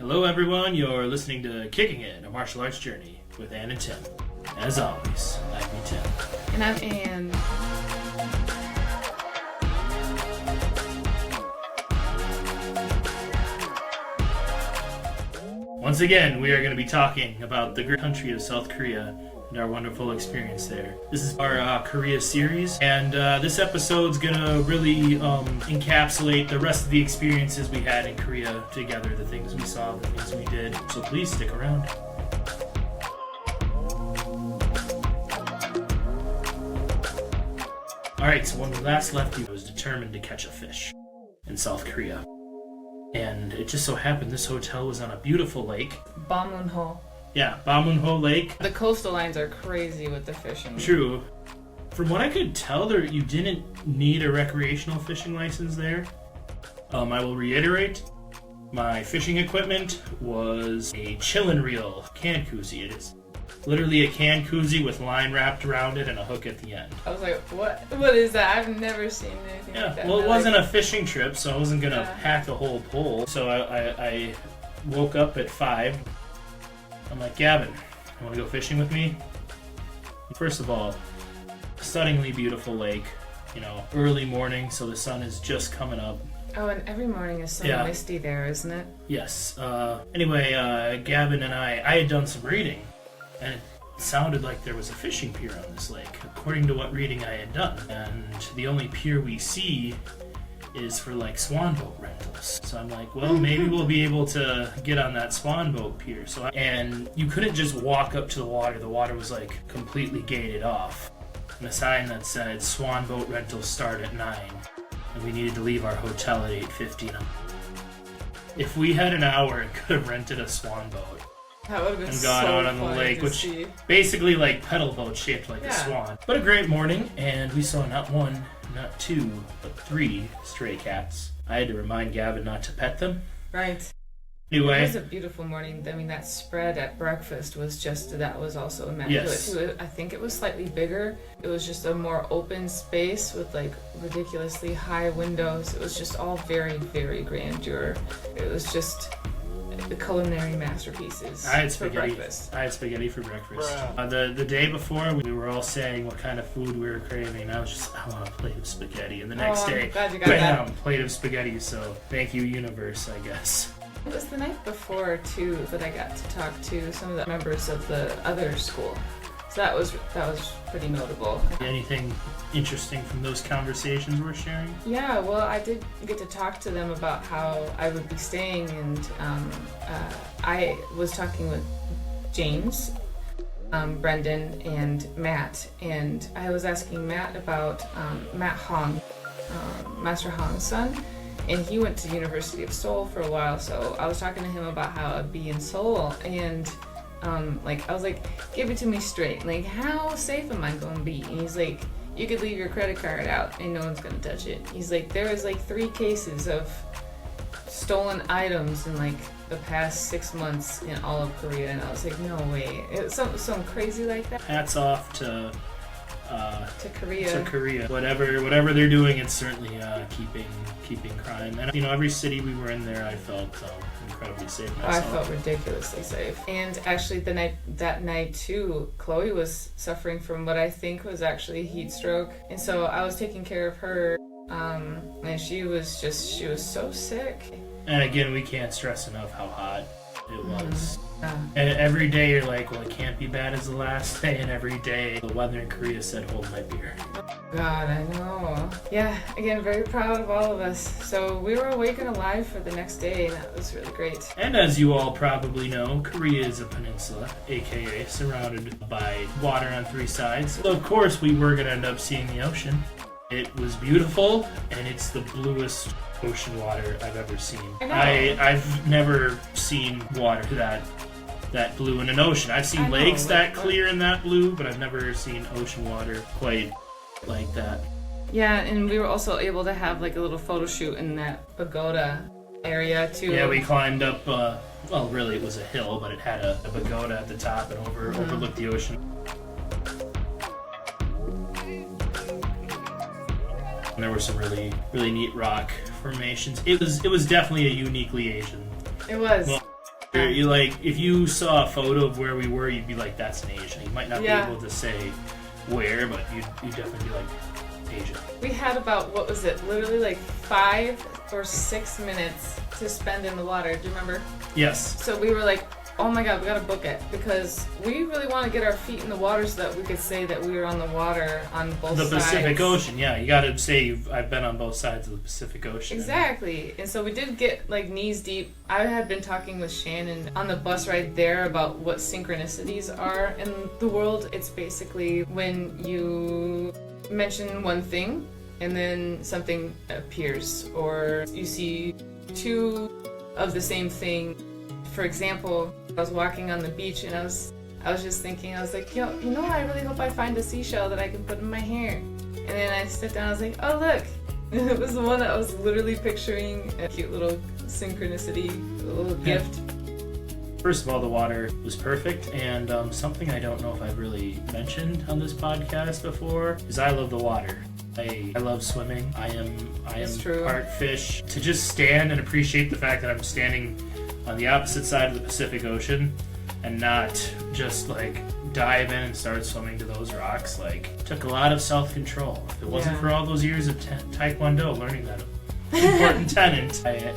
Hello everyone, you're listening to Kicking It, a martial arts journey with Ann and Tim. As always, I'm Tim. And I'm Ann. Once again, we are going to be talking about the great country of South Korea and our wonderful experience there. This is our Korea series, and this episode's going to really encapsulate the rest of the experiences we had in Korea together, the things we saw, the things we did. So please stick around. Alright, so when we last left you, I was determined to catch a fish in South Korea. And it just so happened this hotel was on a beautiful lake. Bamunho. Yeah, Bamunho Lake. The coastal lines are crazy with the fishing. True. From what I could tell, you didn't need a recreational fishing license there. I will reiterate, my fishing equipment was a chillin' reel can koozie. It is literally a can koozie with line wrapped around it and a hook at the end. I was like, what is that? I've never seen anything like that. Well, it wasn't a fishing trip, so I wasn't going to pack a whole pole. So I woke up at 5. I'm like, Gavin, you want to go fishing with me? First of all, stunningly beautiful lake. You know, early morning, so the sun is just coming up. Oh, and every morning is so misty there, isn't it? Yes. Anyway, Gavin and I had done some reading, and it sounded like there was a fishing pier on this lake, according to what reading I had done. And the only pier we see is for like swan boat rentals. So I'm like, well, maybe we'll be able to get on that swan boat pier. And you couldn't just walk up to the water. The water was like completely gated off. And a sign that said swan boat rentals start at 9. And we needed to leave our hotel at 8:50. If we had an hour and could have rented a swan boat, that would have been and gone out on the lake, which basically like pedal boat shaped like a swan. But a great morning, and we saw not one, not two, but 3 stray cats. I had to remind Gavin not to pet them. Right. Anyway. It was a beautiful morning. I mean, that spread at breakfast was also immaculate. Yes. Too. I think it was slightly bigger. It was just a more open space with like ridiculously high windows. It was just all very, very grandeur. It was just the culinary masterpieces. I had spaghetti. For breakfast. I had spaghetti for breakfast. The day before, we were all saying what kind of food we were craving. I was just, I want a plate of spaghetti. And the next day, bam, plate of spaghetti. So thank you, universe, I guess. It was the night before, too, that I got to talk to some of the members of the other school. So that was pretty notable. Anything interesting from those conversations we're sharing? Yeah, well, I did get to talk to them about how I would be staying, and I was talking with James, Brendan, and Matt, and I was asking Matt about Matt Hong, Master Hong's son. And he went to the University of Seoul for a while, so I was talking to him about how I'd be in Seoul, and I was like, give it to me straight. Like, how safe am I going to be? And he's like, you could leave your credit card out and no one's going to touch it. He's like, there was like 3 cases of stolen items in like the past 6 months in all of Korea, and I was like, no way. It was something crazy like that. Hats off to Korea. To Korea. Whatever they're doing, it's certainly keeping crime. And you know, every city we were in there, I felt incredibly safe myself. I felt ridiculously safe. And actually, that night too, Chloe was suffering from what I think was actually heat stroke, and so I was taking care of her. And she was so sick. And again, we can't stress enough how hot it was. And every day you're like, well, it can't be bad as the last day, and every day the weather in Korea said, hold my beer. God, I know. Yeah, again, very proud of all of us. So we were awake and alive for the next day, and that was really great. And as you all probably know, Korea is a peninsula, aka surrounded by water on 3 sides. So of course we were going to end up seeing the ocean. It was beautiful, and it's the bluest ocean water I've ever seen. I've never seen water that blue in an ocean. I've seen lakes that clear and that blue, but I've never seen ocean water quite like that. Yeah, and we were also able to have like a little photo shoot in that pagoda area too. Yeah, we climbed up, well, really it was a hill, but it had a pagoda at the top and overlooked the ocean. And there were some really, really neat rock formations. It was definitely a uniquely Asian. It was. Well, You like, if you saw a photo of where we were, you'd be like, that's in Asia. You might not be able to say where, but you'd definitely be like, Asia. We had about, what was it, literally like 5 or 6 minutes to spend in the water. Do you remember? Yes. So we were like, oh my god, we gotta book it, because we really want to get our feet in the water so that we could say that we were on the water on both sides. The Pacific Ocean, yeah. You gotta say I've been on both sides of the Pacific Ocean. Exactly. And so we did get like knees deep. I had been talking with Shannon on the bus ride there about what synchronicities are in the world. It's basically when you mention one thing and then something appears, or you see two of the same thing. For example, I was walking on the beach and I was just thinking, I was like, yo, you know, I really hope I find a seashell that I can put in my hair. And then I stepped down, I was like, oh look. And it was the one that I was literally picturing, a cute little synchronicity, a little gift. First of all, the water was perfect, and something I don't know if I've really mentioned on this podcast before is I love the water. I love swimming. I am part fish. To just stand and appreciate the fact that I'm standing on the opposite side of the Pacific Ocean and not just like dive in and start swimming to those rocks, like, took a lot of self-control. If it wasn't for all those years of Taekwondo learning that important tenet, I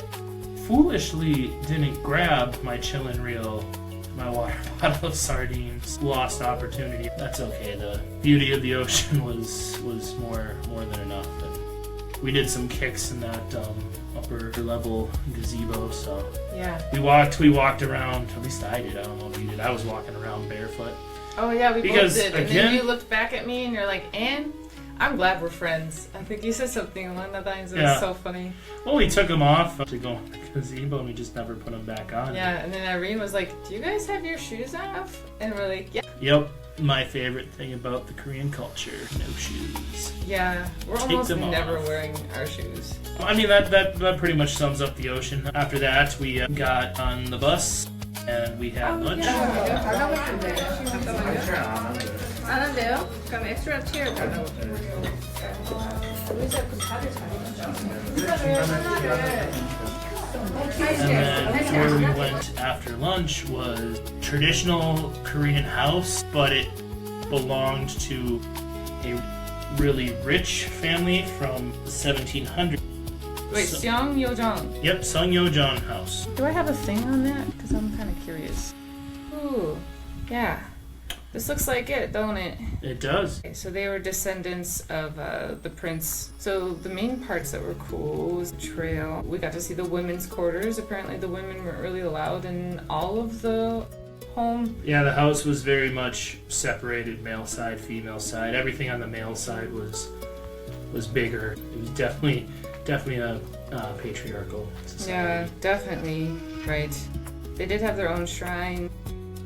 foolishly didn't grab my chillin' reel, my water bottle of sardines. Lost opportunity. That's okay. The beauty of the ocean was more than enough. And we did some kicks in that upper level gazebo, so we walked around. At least I did. I don't know if you did. I was walking around barefoot. Oh yeah, we both did. And then you looked back at me and you're like, "Anne, I'm glad we're friends." I think you said something along the lines. It was so funny. Well, we took them off to go in the gazebo and we just never put them back on. Yeah, and then Irene was like, "Do you guys have your shoes off?" And we're like, "Yeah." Yep. My favorite thing about the Korean culture, no shoes. Yeah, we're almost never wearing our shoes. I mean, that pretty much sums up the ocean. After that, we got on the bus and we had lunch. And then where we went after lunch was traditional Korean house, but it belonged to a really rich family from the 1700s. Wait, Seong Yojong. Yep, Seong Yojong house. Do I have a thing on that? Because I'm kind of curious. Ooh, yeah. This looks like it, don't it? It does. Okay, so they were descendants of the prince. So the main parts that were cool was the trail. We got to see the women's quarters. Apparently the women weren't really allowed in all of the home. Yeah, the house was very much separated, male side, female side. Everything on the male side was bigger. It was definitely a patriarchal society. Yeah, definitely. Right. They did have their own shrine,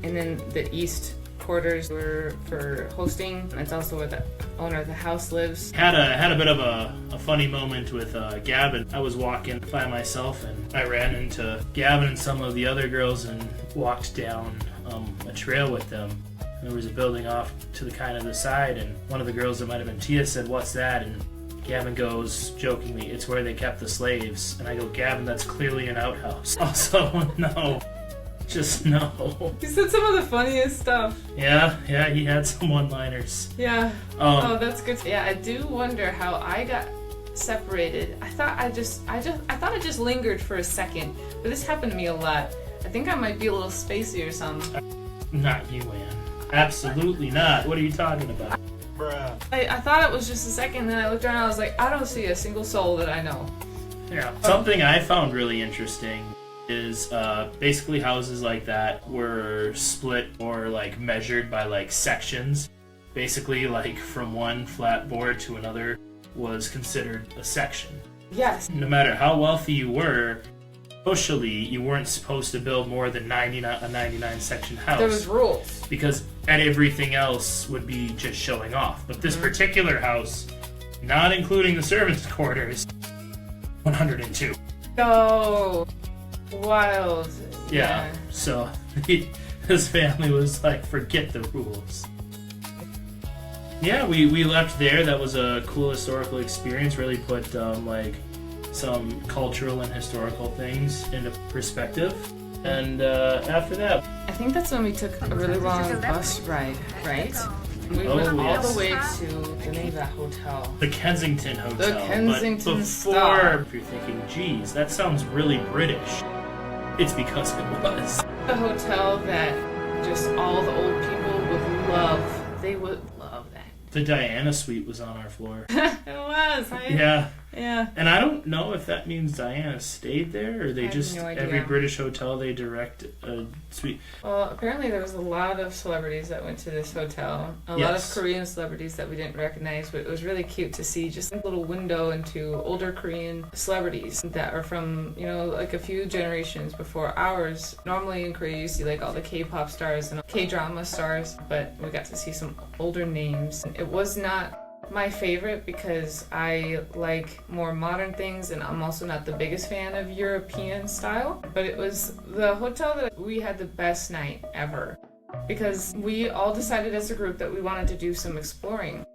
and then the east quarters were for hosting. That's also where the owner of the house lives. Had a bit of a funny moment with Gavin. I was walking by myself and I ran into Gavin and some of the other girls and walked down a trail with them. There was a building off to the side, and one of the girls that might have been Tia said, "What's that?" And Gavin goes jokingly, "It's where they kept the slaves." And I go, "Gavin, that's clearly an outhouse." Also, no. Just no. He said some of the funniest stuff. Yeah, he had some one-liners. Yeah. Oh, that's good. Yeah, I do wonder how I got separated. I thought I just lingered for a second, but this happened to me a lot. I think I might be a little spacey or something. Not you, Ann. Absolutely not. What are you talking about? Bruh. I thought it was just a second, then I looked around and I was like, I don't see a single soul that I know. Yeah. Something I found really interesting is basically houses like that were split or like measured by like sections. Basically, like from one flat board to another was considered a section. Yes. No matter how wealthy you were, socially you weren't supposed to build more than a 99 section house. There was rules. Because everything else would be just showing off. But this particular house, not including the servants' quarters, 102. Oh. Wild. Yeah. So his family was like, forget the rules. Yeah, we left there. That was a cool historical experience. Really put like some cultural and historical things into perspective. And after that, I think that's when we took a really long bus ride, right? We went all the way to the name of that hotel. the Kensington Hotel. The Kensington but before, Star. if you're thinking, geez, that sounds really British, it's because it was. The hotel that just all the old people would love. They would love that. The Diana Suite was on our floor. It was, right? Yeah. Yeah. And I don't know if that means Diana stayed there, or they have just, no idea. every British hotel, they direct a suite. Well, apparently there was a lot of celebrities that went to this hotel. A lot of Yes. Korean celebrities that we didn't recognize, but it was really cute to see just a little window into older Korean celebrities that are from, you know, like a few generations before ours. Normally in Korea you see like all the K-pop stars and K-drama stars, but we got to see some older names. It was not my favorite because I like more modern things, and I'm also not the biggest fan of European style. But it was the hotel that we had the best night ever because we all decided as a group that we wanted to do some exploring.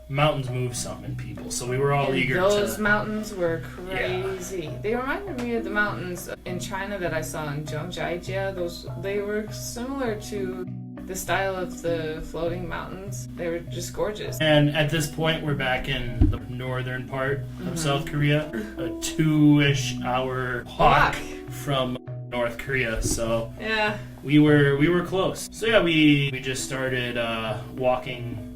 Mountains move some in people, so we were all And eager those to. mountains were crazy. They reminded me of the mountains in China that I saw in Zhangjiajie. They were similar to the style of the floating mountains. They were just gorgeous. And at this point, we're back in the northern part of South Korea, a 2-ish hour walk from North Korea. So Yeah. we were close. So yeah, we just started walking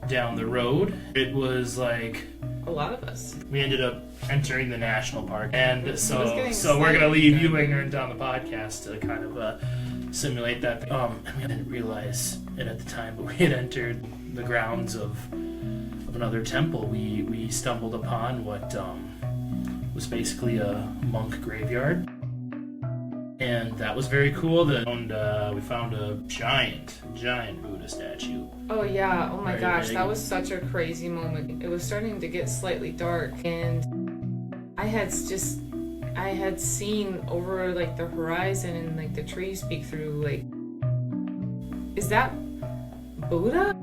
down the road. It was like A lot of us. we ended up entering the national park, and was so getting we're gonna leave slightly you dark. ignorant on the podcast to kind of simulate that. And we didn't realize it at the time, but we had entered the grounds of another temple. We stumbled upon what was basically a monk graveyard, and that was very cool. We found a giant Buddha statue. Oh yeah, oh my Very gosh, big. that was such a crazy moment. It was starting to get slightly dark, and I had seen over like the horizon and like the trees peek through. Like, is that Buddha?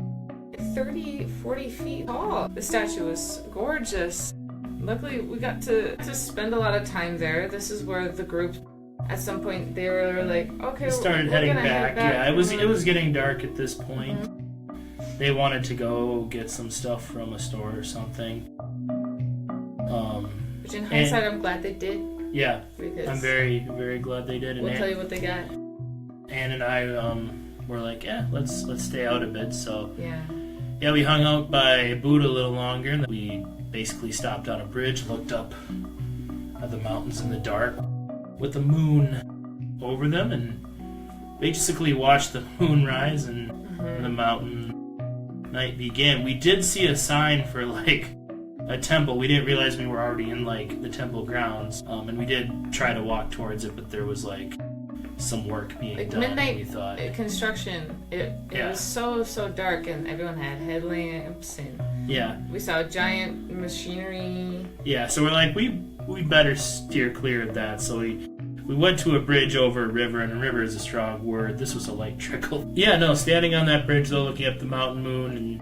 30, 40 feet tall. The statue was gorgeous. Luckily, we got to spend a lot of time there. This is where the group, at some point, they were like, okay, We started we're heading gonna back. head back. Yeah, it was getting dark at this point. They wanted to go get some stuff from a store or something. Which in hindsight, I'm glad they did. Yeah, Because I'm very, very glad they did. And we'll tell you what they got. Ann and I were like, yeah, let's stay out a bit. So Yeah. we hung out by Buddha a little longer, and then we basically stopped on a bridge, looked up at the mountains in the dark with the moon over them, and basically watched the moon rise and the mountain night began. We did see a sign for like a temple. We didn't realize we were already in like the temple grounds, and we did try to walk towards it, but there was like some work being Like done. midnight we thought, construction. It Yeah. was so dark, and everyone had headlamps, and yeah, we saw giant machinery. yeah. So we're like, we better steer clear of that. So we went to a bridge over a river, and a river is a strong word. This was a light trickle. Yeah, no, standing on that bridge though, looking up the mountain moon, and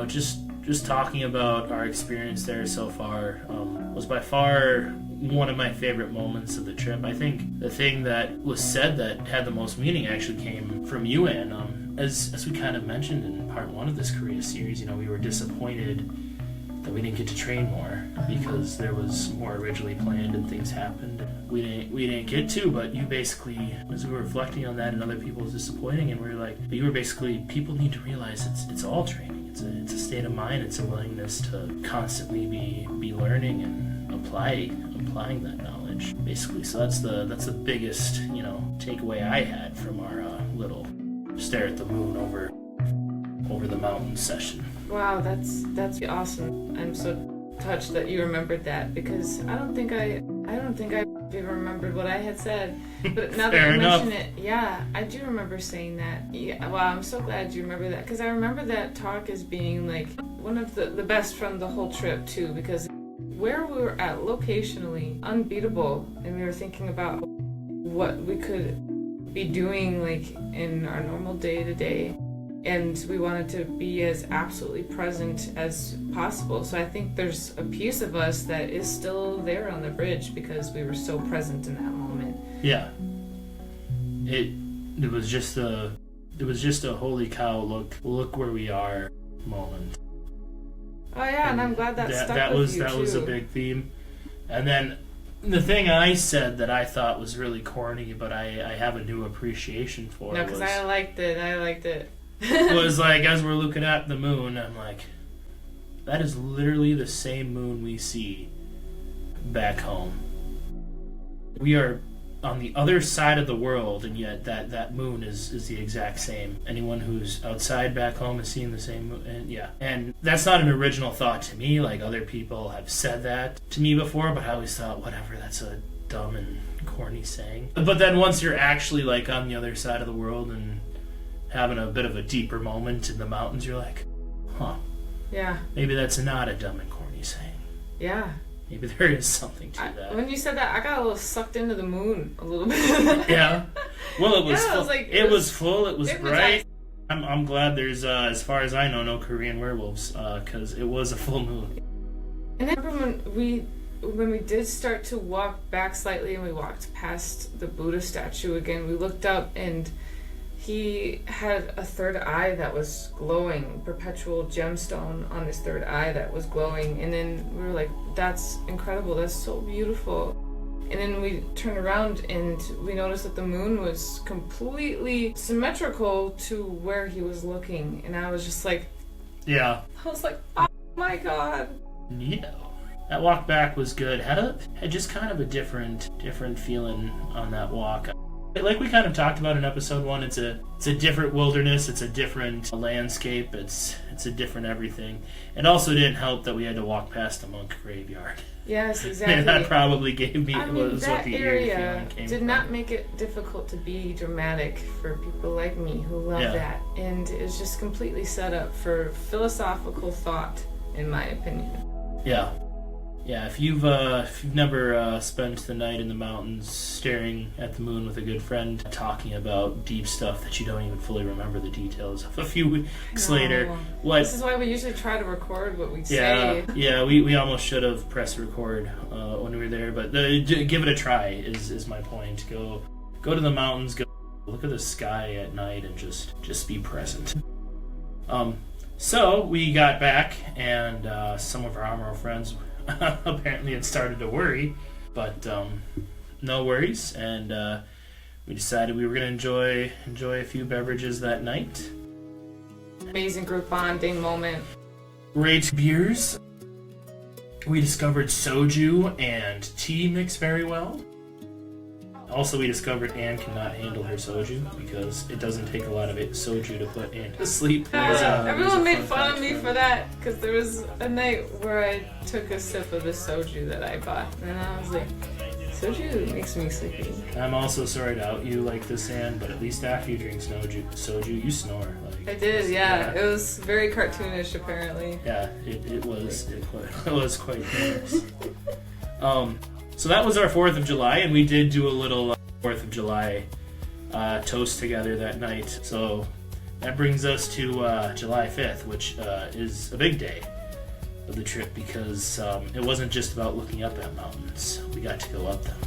just talking about our experience there so far was by far one of my favorite moments of the trip. I think the thing that was said that had the most meaning actually came from you, Ann. As we kind of mentioned in part 1 of this Korea series, we were disappointed that we didn't get to train more because there was more originally planned and things happened. We didn't get to, but you basically, as we were reflecting on that and other people's disappointing, and we were like, you were basically, people need to realize it's all training. It's a state of mind. It's a willingness to constantly be learning and applying that knowledge, basically. So that's the biggest takeaway I had from our little stare at the moon over the mountain session. Wow, that's awesome. I'm so touched that you remembered that, because I don't think I even remembered what I had said. But now that Fair you enough. mention it, yeah, I do remember saying that. Yeah, wow, I'm so glad you remember that, because I remember that talk as being like one of the best from the whole trip too, because where we were at locationally, unbeatable, and we were thinking about what we could be doing like in our normal day-to-day, and we wanted to be as absolutely present as possible. So I think there's a piece of us that is still there on the bridge because we were so present in that moment. Yeah. It was just a holy cow, look where we are moment. Oh yeah, and I'm glad that stuck with you that too. was a big theme. And then the thing I said that I thought was really corny, but I have a new appreciation for. No, because I liked it. Was like, as we're looking at the moon, I'm like, that is literally the same moon we see back home. We are on the other side of the world, and yet that moon is the exact same. Anyone who's outside back home is seeing the same moon, and yeah. And that's not an original thought to me. Like, other people have said that to me before, but I always thought, whatever, that's a dumb and corny saying. But then once you're actually like on the other side of the world and having a bit of a deeper moment in the mountains, you're like, huh. Yeah. Maybe that's not a dumb and corny saying. Yeah. Maybe there is something to that. When you said that, I got a little sucked into the moon a little bit. Yeah. Well, it was full. It was full. It was bright. I'm glad there's, as far as I know, no Korean werewolves, because it was a full moon. And then when we did start to walk back slightly and we walked past the Buddha statue again, we looked up and he had a third eye that was glowing, perpetual gemstone on his third eye that was glowing. And then we were like, that's incredible, that's so beautiful. And then we turned around and we noticed that the moon was completely symmetrical to where he was looking. And I was just like, yeah. I was like, oh my god. Yeah. That walk back was good. Had just kind of a different feeling on that walk. Like we kind of talked about in episode 1, it's a different wilderness, it's a different landscape, it's a different everything. It also didn't help that we had to walk past a monk graveyard. Yes, exactly. And that probably gave me was that what the area feeling came did from. not make it difficult to be dramatic for people like me who love that, and it's just completely set up for philosophical thought, in my opinion. Yeah. Yeah, if you've never spent the night in the mountains staring at the moon with a good friend, talking about deep stuff that you don't even fully remember the details of a few weeks later. This is why we usually try to record what we say. Yeah, we almost should have pressed record when we were there, but give it a try is my point. Go to the mountains, go look at the sky at night, and just be present. So we got back, and some of our Amaro friends apparently had started to worry, but no worries, and we decided we were going to enjoy a few beverages that night. Amazing group bonding moment. Great beers. We discovered soju and tea mix very well. Also, we discovered Anne cannot handle her soju because it doesn't take a lot of soju to put Anne to sleep. Everyone made fun of me for that because there was a night where I took a sip of the soju that I bought, and I was like, soju makes me sleepy. I'm also sorry to out you like this, Anne, but at least after you drink soju, you snore. I did, yeah. It was very cartoonish, apparently. Yeah, it was quite humorous. So that was our 4th of July, and we did do a little 4th of July toast together that night. So that brings us to July 5th, which is a big day of the trip because it wasn't just about looking up at mountains. We got to go up them.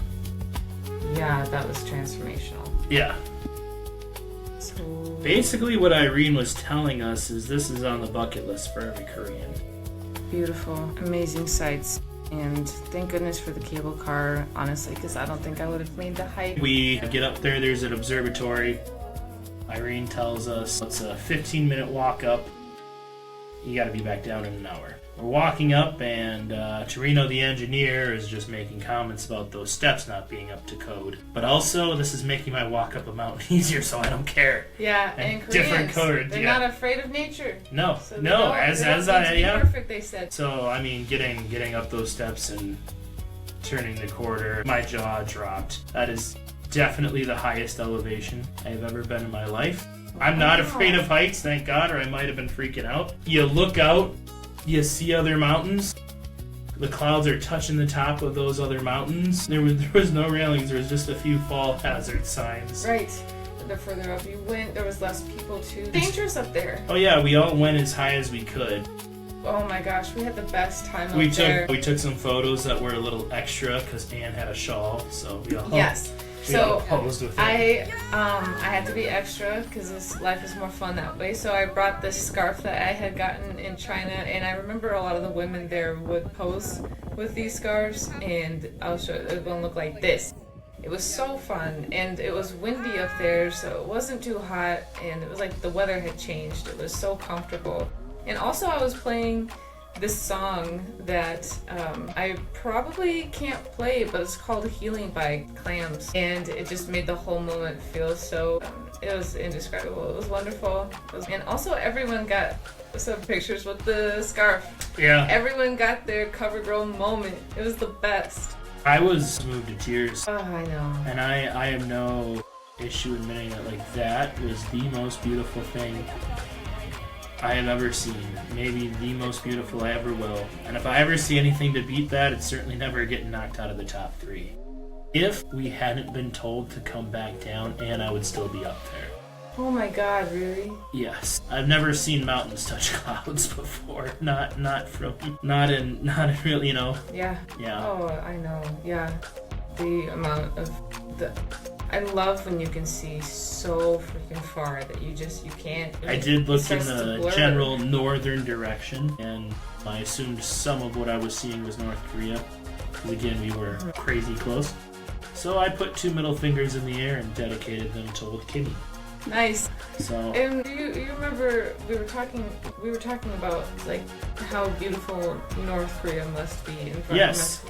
Yeah, that was transformational. Yeah. So basically what Irene was telling us is this is on the bucket list for every Korean. Beautiful, amazing sights. And thank goodness for the cable car, honestly, because I don't think I would have made the hike. We get up there, there's an observatory. Irene tells us it's a 15-minute walk up. You gotta be back down in an hour. We're walking up, and Torino, the engineer, is just making comments about those steps not being up to code. But also, this is making my walk up a mountain easier, so I don't care. Yeah, and Koreans, they're not afraid of nature. No, so no, as I yeah. Perfect, they said. So I mean, getting up those steps and turning the corner, my jaw dropped. That is definitely the highest elevation I've ever been in my life. I'm not afraid of heights, thank God, or I might have been freaking out. You look out. You see other mountains. The clouds are touching the top of those other mountains. There was no railings. There was just a few fall hazard signs. Right. The further up you went, there was less people too. Dangerous up there. Oh yeah, we all went as high as we could. Oh my gosh, we had the best time up there. We took some photos that were a little extra because Anne had a shawl, so we all. Yes. So posed with it. I had to be extra because this life is more fun that way. So I brought this scarf that I had gotten in China, and I remember a lot of the women there would pose with these scarves, and I'll show you. It won't look like this. It was so fun, and it was windy up there, so it wasn't too hot, and it was like the weather had changed. It was so comfortable, and also I was playing this song that I probably can't play, but it's called Healing by Clams, and it just made the whole moment feel so, it was indescribable. It was wonderful. And also everyone got some pictures with the scarf. Yeah. Everyone got their cover girl moment. It was the best. I was moved to tears. Oh, I know. And I have no issue admitting that, like, that was the most beautiful thing I have ever seen. Maybe the most beautiful I ever will. And if I ever see anything to beat that, it's certainly never getting knocked out of the top 3. If we hadn't been told to come back down, and I would still be up there. Oh my God, really? Yes. I've never seen mountains touch clouds before. Not in really, you know. Yeah. Yeah. Oh, I know. Yeah. The amount of I love when you can see so freaking far that you can't. I did look in the general northern direction, and I assumed some of what I was seeing was North Korea. Because again, we were crazy close. So I put 2 middle fingers in the air and dedicated them to old Kimmy. Nice. So. And do you remember we were talking about like how beautiful North Korea must be Yes.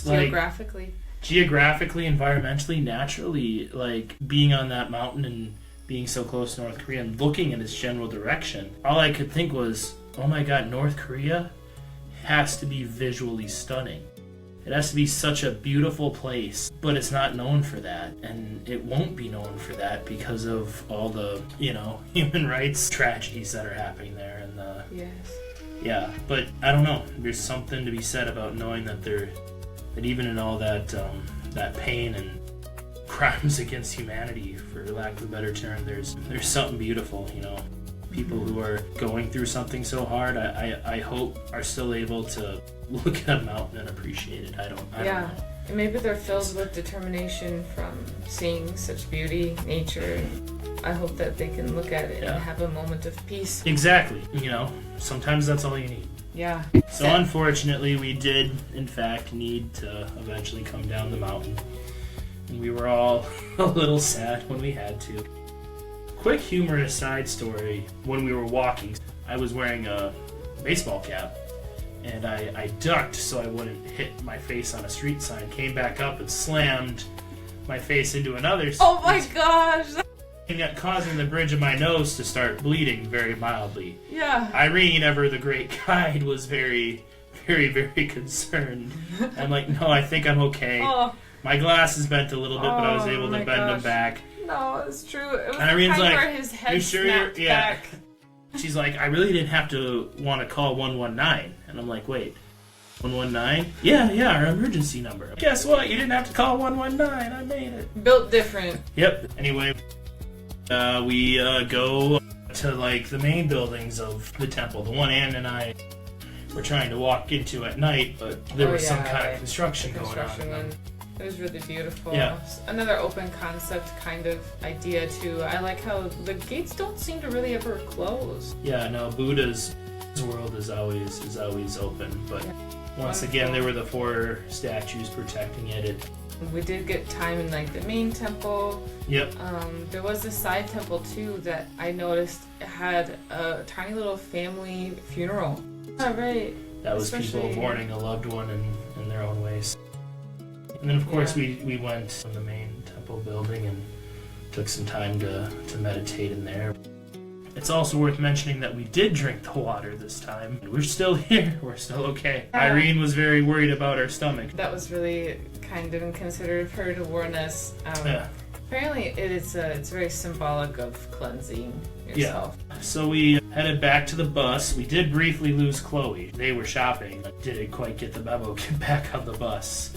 Geographically. Geographically, environmentally, naturally, like being on that mountain and being so close to North Korea and looking in its general direction, all I could think was, oh my God, North Korea has to be visually stunning. It has to be such a beautiful place, but it's not known for that, and it won't be known for that because of all the, human rights tragedies that are happening there. And yes. Yeah, but I don't know. There's something to be said about knowing that even in all that pain and crimes against humanity, for lack of a better term, there's something beautiful, People who are going through something so hard, I hope are still able to look at a mountain and appreciate it. I don't know. Maybe they're filled with determination from seeing such beauty, nature. I hope that they can look at it and have a moment of peace. Exactly. Sometimes that's all you need. Yeah. So unfortunately, we did, in fact, need to eventually come down the mountain. And we were all a little sad when we had to. Quick humorous side story. When we were walking, I was wearing a baseball cap, and I ducked so I wouldn't hit my face on a street sign, came back up and slammed my face into another Oh my gosh! Causing the bridge of my nose to start bleeding very mildly. Yeah. Irene, ever the great guide, was very, very, very concerned. I'm like, no, I think I'm okay. Oh. My glasses bent a little bit, but I was able to bend them back. No, it's true. It was and Irene's like, where his head snapped back. She's like, I really didn't have to want to call 119. And I'm like, wait, 119? Yeah, our emergency number. Guess what? You didn't have to call 119. I made it. Built different. Yep. Anyway, we go to like the main buildings of the temple. The one Ann and I were trying to walk into at night, but there was some kind of construction going on. It was really beautiful. Yeah. Another open concept kind of idea too. I like how the gates don't seem to really ever close. Yeah, no, Buddha's world is always open, but once again there were the 4 statues protecting it. We did get time in like the main temple. Yep. There was a side temple too that I noticed had a tiny little family funeral. All right. That was people mourning a loved one in their own ways. And then of course we went to the main temple building and took some time to meditate in there. It's also worth mentioning that we did drink the water this time. We're still here. We're still okay. Yeah. Irene was very worried about her stomach. That was really kind and considerate of her to warn us. Apparently it's very symbolic of cleansing yourself. Yeah. So we headed back to the bus. We did briefly lose Chloe. They were shopping, but didn't quite get the memo, get back on the bus.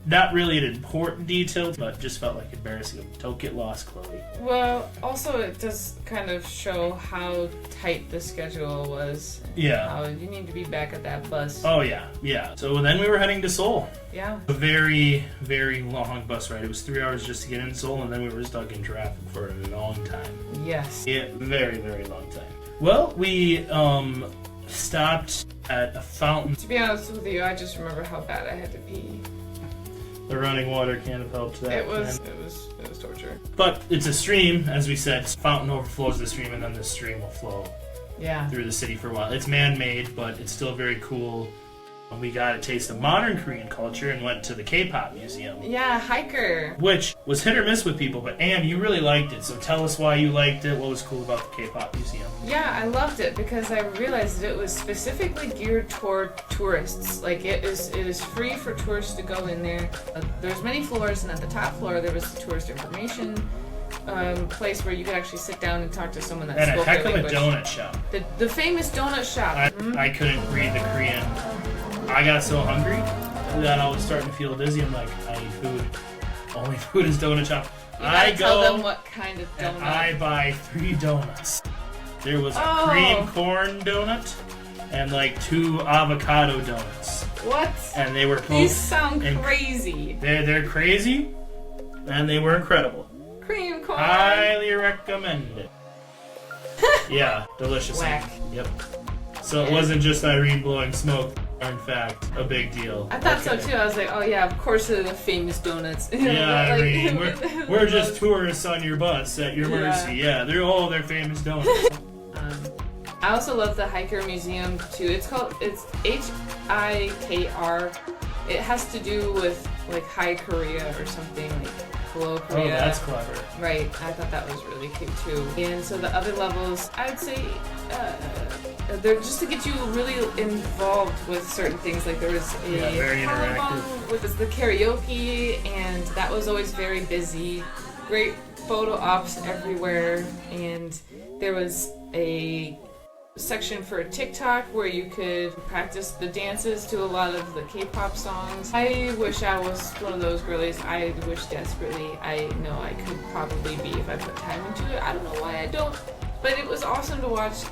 not really an important detail, but just felt like embarrassing. Don't get lost, Chloe. Well, also it does kind of show how tight the schedule was. Yeah. How you need to be back at that bus. Oh, yeah, yeah. So then we were heading to Seoul. Yeah. A very, very long bus ride. It was 3 hours just to get in Seoul, and then we were stuck in traffic for a long time. Yes. Yeah, very, very long time. Well, we stopped at a fountain. To be honest with you, I just remember how bad I had to pee. The running water can't have helped that. It was torture. But it's a stream, as we said. Fountain overflows the stream, and then the stream will flow Yeah. through the city for a while. It's man-made, but it's still very cool. We got a taste of modern Korean culture and went to the K-pop Museum. Yeah, hiker. Which was hit or miss with people, but Anne, you really liked it. So tell us why you liked it. What was cool about the K-pop Museum? Yeah, I loved it because I realized that it was specifically geared toward tourists. Like it is free for tourists to go in there. There's many floors, and at the top floor there was the tourist information place where you could actually sit down and talk to someone that spoke And a heck their of a language. donut shop. The famous donut shop. I couldn't read the Korean. I got so hungry that I was starting to feel dizzy. I'm like, I need food. Only food is donut shop. I tell them what kind of donut. And I buy 3 donuts. There was a cream corn donut and like 2 avocado donuts. What? And they were both. These sound crazy. They're crazy, and they were incredible. Cream corn. Highly recommend it. Yeah, delicious. Whack. Yep. So it wasn't just Irene blowing smoke. In fact, a big deal. I thought so too. I was like, oh yeah, of course they're the famous donuts. Yeah, Like, Irene, we're just tourists on your bus at your mercy. Yeah, they're famous donuts. I also love the Hiker Museum too. It's HIKR. It has to do with like High Korea or something, like Hello Korea. Oh, that's clever. Right. I thought that was really cute too. And so the other levels, I'd say, they're just to get you really involved with certain things. Like there was a very interactive. with the karaoke, and that was always very busy. Great photo ops everywhere, and there was a section for TikTok where you could practice the dances to a lot of the K-pop songs. I wish I was one of those girlies. I wish desperately. I know I could probably be if I put time into it. I don't know why I don't, but it was awesome to watch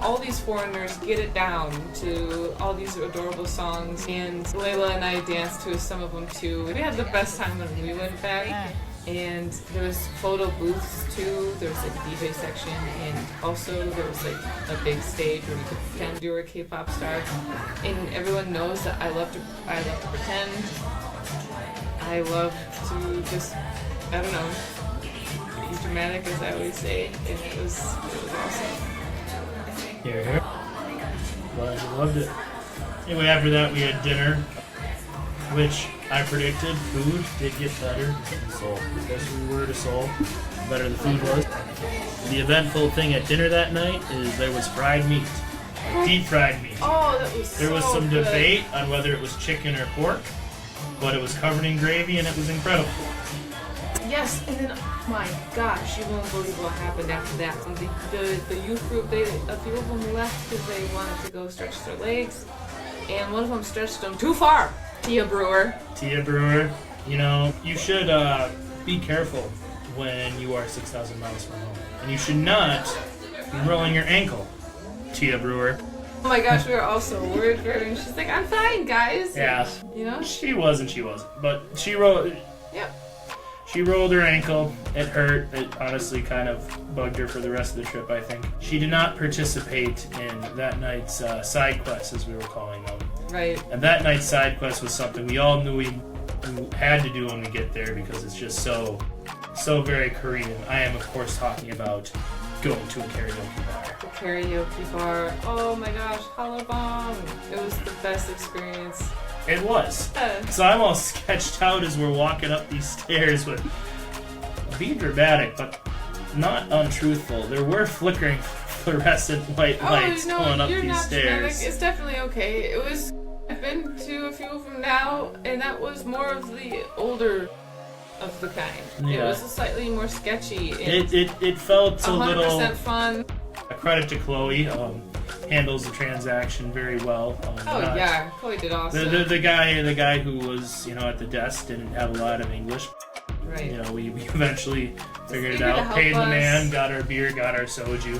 all these foreigners get it down to all these adorable songs, and Layla and I danced to some of them too. We had the best time when we went back. And there was photo booths too. There was like a DJ section, and also there was like a big stage where you could pretend you were a K-pop star. And everyone knows that I love to pretend. I love to just, I don't know, be dramatic, as I always say, and it was awesome. Here. Glad you loved it. Anyway, after that we had dinner, which I predicted food did get better in Seoul. Because we were to Seoul, the better the food was. The eventful thing at dinner that night is there was fried meat. Deep fried meat. Oh, that was There was so some good. debate on whether it was chicken or pork, but it was covered in gravy and it was incredible. Yes, and then, oh my gosh, you won't believe what happened after that. The youth group, a few of them left because they wanted to go stretch their legs, and one of them stretched them too far. Tia Brewer, you know, you should be careful when you are 6,000 miles from home. And you should not be rolling your ankle, Tia Brewer. Oh my gosh, we were all so worried for her, and she's like, I'm fine, guys. Yeah. You know? She wasn't. But she rolled her ankle. It hurt. It honestly kind of bugged her for the rest of the trip, I think. She did not participate in that night's side quest, as we were calling them. Right. And that night's side quest was something we all knew we had to do when we get there because it's just so very Korean. I am, of course, talking about going to a karaoke bar. The karaoke bar. Oh my gosh, Hallabong. It was the best experience. It was. Yeah. So I'm all sketched out as we're walking up these stairs with being dramatic, but not untruthful. There were flickering fluorescent white lights going up you're these not stairs. dramatic. It's definitely okay. I've been to a few of them now, and that was more of the older of the kind. Yeah. It was slightly more sketchy. It felt a 100% little. fun. A credit to Chloe. handles the transaction very well. Yeah, Chloe did awesome. The guy who was at the desk didn't have a lot of English. Right. We eventually figured it out. Paid the man, got our beer, got our soju.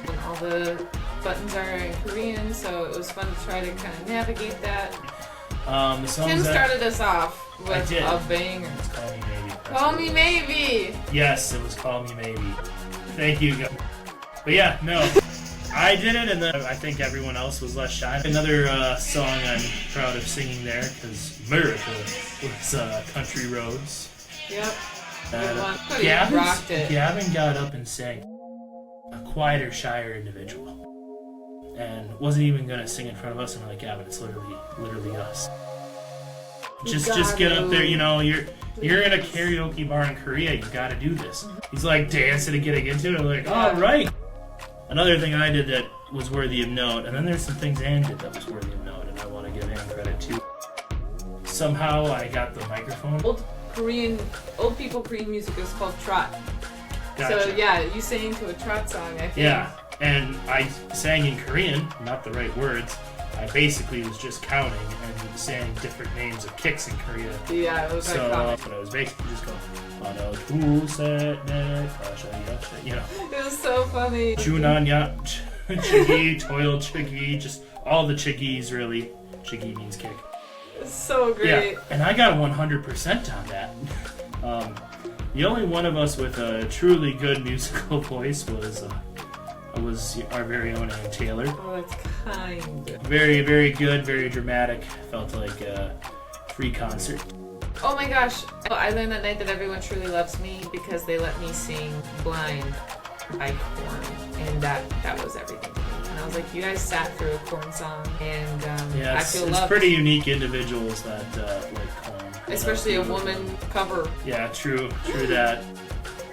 And all the buttons are in Korean, so it was fun to try to kind of navigate that. Tim started us off with a banger. It's Call Me Maybe. Call Me Maybe! Yes, it was Call Me Maybe. Thank you. But yeah, no. I did it, and then I think everyone else was less shy. Another song I'm proud of singing there, because America was Country Roads. Yep. Gavin got up and sang a quieter, shyer individual. And wasn't even going to sing in front of us, and I'm like, Gavin, it's literally us. Just get up there, you're in a karaoke bar in Korea, you gotta do this. He's like dancing and getting into it, I'm like, alright. Another thing I did that was worthy of note, and then there's some things Anne did that was worthy of note, and I want to give Anne credit too. Somehow I got the microphone. Old people Korean music is called trot. Gotcha. So yeah, you sang to a trot song, I think. Yeah, and I sang in Korean, not the right words. I basically was just counting and saying different names of kicks in Korea. Yeah, it was iconic. But I was basically just going, 하나, 둘, 셋, 넷, 다섯, 여섯, It was so funny. Junanya, chigi, toil, chigi, just all the chigis really. Chigi means kick. It's so great. Yeah, and I got 100% on that. The only one of us with a truly good musical voice was our very own Ann Taylor. Oh, that's kind. Very, very good, very dramatic. Felt like a free concert. Oh my gosh. I learned that night that everyone truly loves me because they let me sing Blind by Korn. And that was everything to me. And I was like, you guys sat through a Korn song, and I feel loved. It's pretty unique individuals that like Korn. Especially a woman cover. Yeah, true that.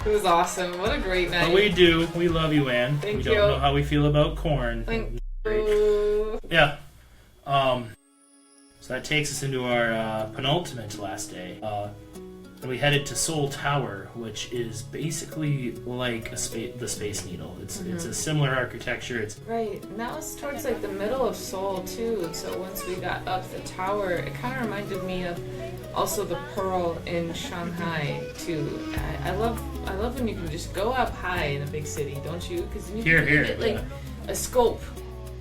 It was awesome. What a great night. But we do. We love you, Anne. Thank we you. don't know how we feel about Korn. Thank you. Yeah. So that takes us into our penultimate last day. And we headed to Seoul Tower, which is basically like the Space Needle. It's a similar architecture. It's right, and that was towards like the middle of Seoul too. So once we got up the tower, it kind of reminded me of also the Pearl in Shanghai too. I love when you can just go up high in a big city, don't you? Because you can get like a scope,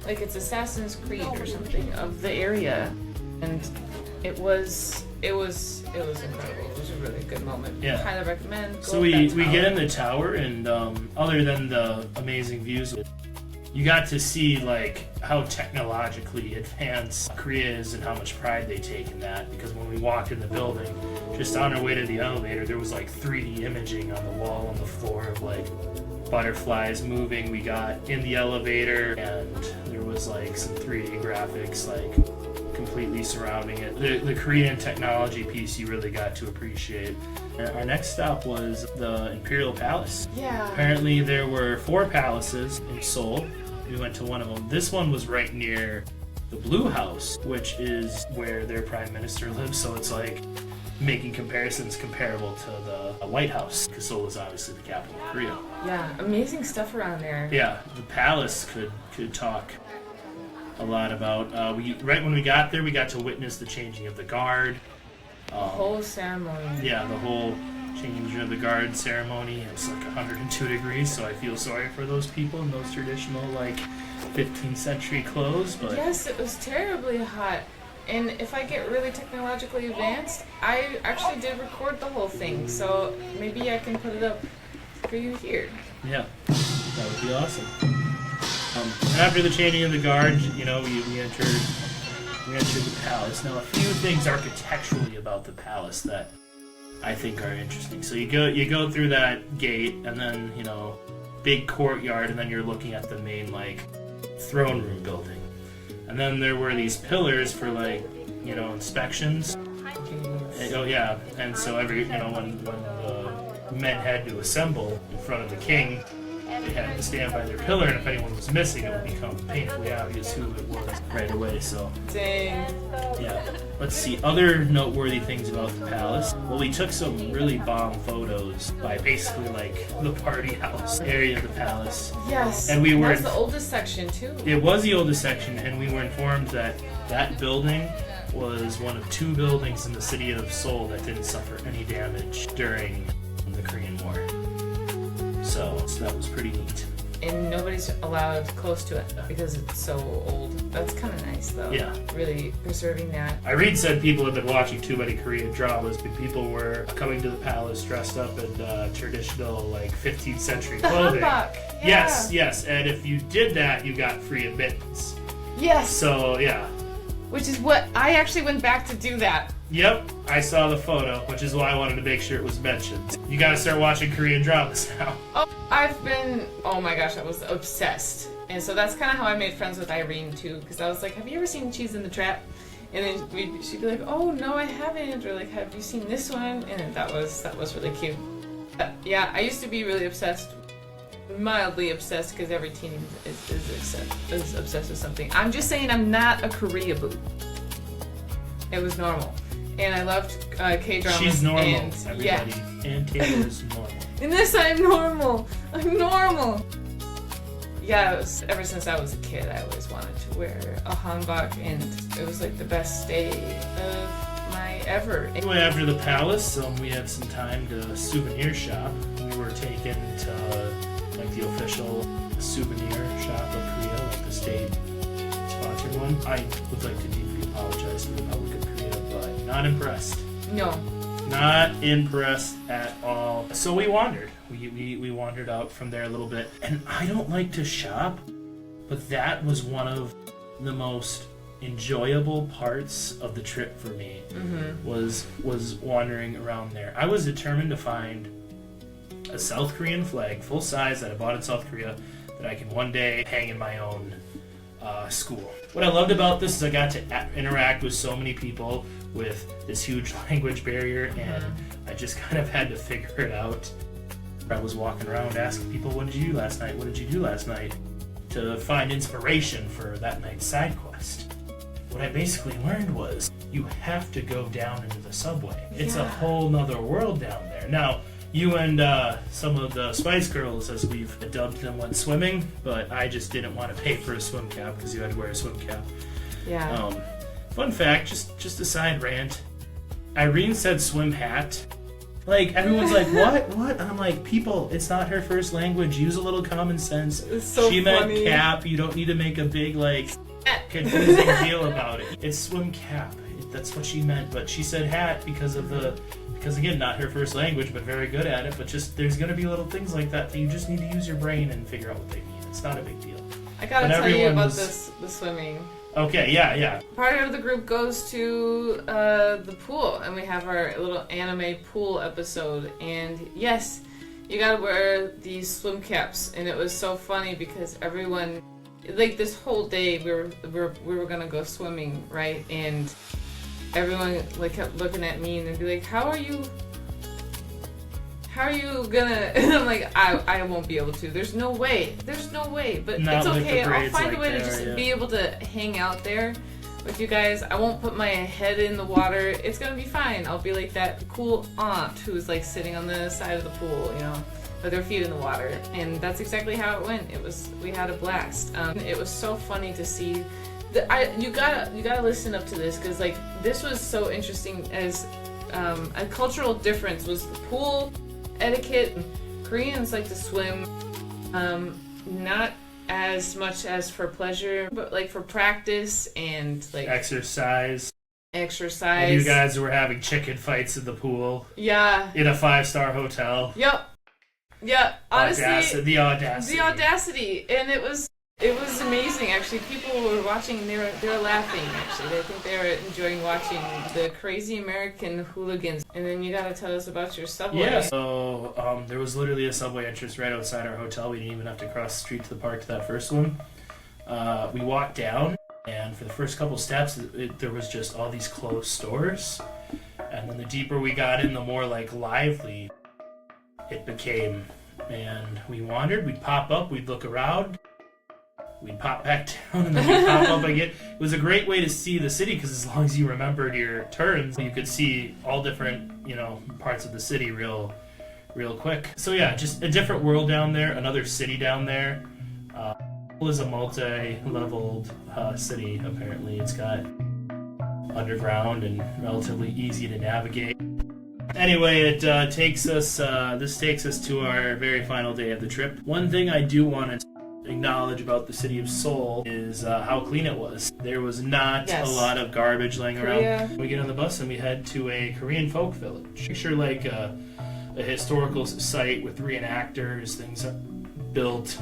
like it's Assassin's Creed or something of the area, and it was incredible. It was a really good moment. Yeah. Kind of recommend. So we get in the tower, and other than the amazing views, you got to see like how technologically advanced Korea is and how much pride they take in that. Because when we walked in the building, just on our way to the elevator, there was like 3D imaging on the wall, on the floor of like butterflies moving. We got in the elevator, and there was like some 3D graphics like completely surrounding it. The Korean technology piece you really got to appreciate. And our next stop was the Imperial Palace. Yeah. Apparently there were 4 palaces in Seoul. We went to one of them. This one was right near the Blue House, which is where their prime minister lives, so it's like making comparisons comparable to the White House, because Seoul is obviously the capital of Korea. Yeah, amazing stuff around there. Yeah, the palace could talk a lot about. Right when we got there, we got to witness the changing of the guard. The whole ceremony. Yeah, the whole change of the guard ceremony. It was like 102 degrees, so I feel sorry for those people in those traditional like 15th century clothes. But yes, it was terribly hot. And if I get really technologically advanced, I actually did record the whole thing, so maybe I can put it up for you here. Yeah, that would be awesome. And after the changing of the guard, we entered the palace. Now, a few things architecturally about the palace that I think are interesting. So you go through that gate, and then big courtyard, and then you're looking at the main like throne room building. And then there were these pillars for like inspections. Oh yeah, and so every when the men had to assemble in front of the king, they had to stand by their pillar, and if anyone was missing, it would become painfully obvious who it was right away. So, Dang. yeah. Let's see other noteworthy things about the palace. Well, we took some really bomb photos by basically like the party house area of the palace. Yes. And we were. That's the oldest section too. It was the oldest section, and we were informed that that building was one of 2 buildings in the city of Seoul that didn't suffer any damage during the Korean War. So that was pretty neat. And nobody's allowed close to it because it's so old. That's kind of nice, though. Yeah. Really preserving that. Irene said people had been watching too many Korean dramas, but people were coming to the palace dressed up in traditional, like, 15th century clothing. The hanbok. Yeah. Yes, and if you did that, you got free admittance. Yes. So, yeah. Which is what I actually went back to do that. Yep, I saw the photo, which is why I wanted to make sure it was mentioned. You gotta start watching Korean dramas now. Oh my gosh, I was obsessed. And so that's kind of how I made friends with Irene too, because I was like, have you ever seen Cheese in the Trap? And then she'd be like, oh no, I haven't. Or like, have you seen this one? And that was really cute. Yeah, I used to be really obsessed, mildly obsessed, because every teen is obsessed with something. I'm just saying I'm not a Korea boo. It was normal. And I loved K-dramas. She's normal, and, everybody. Yeah. And Taylor's normal. In this, I'm normal. I'm normal. Yeah, ever since I was a kid, I always wanted to wear a hanbok, and it was like the best day of my ever. Anyway, after the palace, we had some time to souvenir shop. We were taken to like the official souvenir shop of Korea, like the state-sponsored one. I would like to deeply apologize to the Republic of Korea, but not impressed. No. Not impressed at all. So we wandered. We wandered out from there a little bit. And I don't like to shop, but that was one of the most enjoyable parts of the trip for me. Mm-hmm. was wandering around there. I was determined to find a South Korean flag, full size, that I bought in South Korea, that I can one day hang in my own school. What I loved about this is I got to interact with so many people with this huge language barrier, and I just kind of had to figure it out. I was walking around asking people, what did you do last night? What did you do last night? To find inspiration for that night's side quest. What I basically learned was you have to go down into the subway. It's a whole nother world down there. Now, you and some of the Spice Girls, as we've dubbed them, went swimming, but I just didn't want to pay for a swim cap because you had to wear a swim cap. Yeah. Fun fact, just a side rant. Irene said swim hat. Like, everyone's like, what? And I'm like, people, it's not her first language. Use a little common sense. It's so she funny. meant cap. You don't need to make a big, like, confusing deal about it. It's swim cap. That's what she meant. But she said hat because again, not her first language, but very good at it. But just, there's going to be little things like that you just need to use your brain and figure out what they mean. It's not a big deal. I gotta tell you about the swimming. Okay, yeah. Part of the group goes to the pool, and we have our little anime pool episode. And yes, you gotta wear these swim caps, and it was so funny because everyone, like this whole day, we were gonna go swimming, right? And everyone like kept looking at me and they'd be like, "How are you gonna?" And I'm like, I won't be able to. There's no way. But Not it's with okay. the I'll braids find like a way to there, just yeah. be able to hang out there with you guys. I won't put my head in the water. It's gonna be fine. I'll be like that cool aunt who's like sitting on the side of the pool, you know, with her feet in the water. And that's exactly how it went. We had a blast. It was so funny to see. You gotta listen up to this because like this was so interesting as a cultural difference was the pool etiquette. Koreans like to swim, not as much as for pleasure, but like for practice and like Exercise. And you guys were having chicken fights in the pool. Yeah. In a 5-star hotel. Yep. Yeah. Honestly, The audacity. And it was amazing. Actually, people were watching and they were laughing. Actually, I think they were enjoying watching the crazy American hooligans. And then you gotta tell us about your subway. Yeah. So there was literally a subway entrance right outside our hotel. We didn't even have to cross the street to the park to that first one. We walked down, and for the first couple steps, there was just all these closed stores. And then the deeper we got in, the more like lively it became. And we wandered, we'd pop up, we'd look around, we'd pop back down, and then we'd pop up again. It was a great way to see the city, because as long as you remembered your turns, you could see all different, parts of the city real quick. So yeah, just a different world down there, another city down there. It is a multi-leveled city, apparently. It's got underground and relatively easy to navigate. Anyway, this takes us to our very final day of the trip. One thing I do want to acknowledge about the city of Seoul is how clean it was. There was not a lot of garbage laying around. We get on the bus and we head to a Korean folk village. Picture like a historical site with reenactors, things built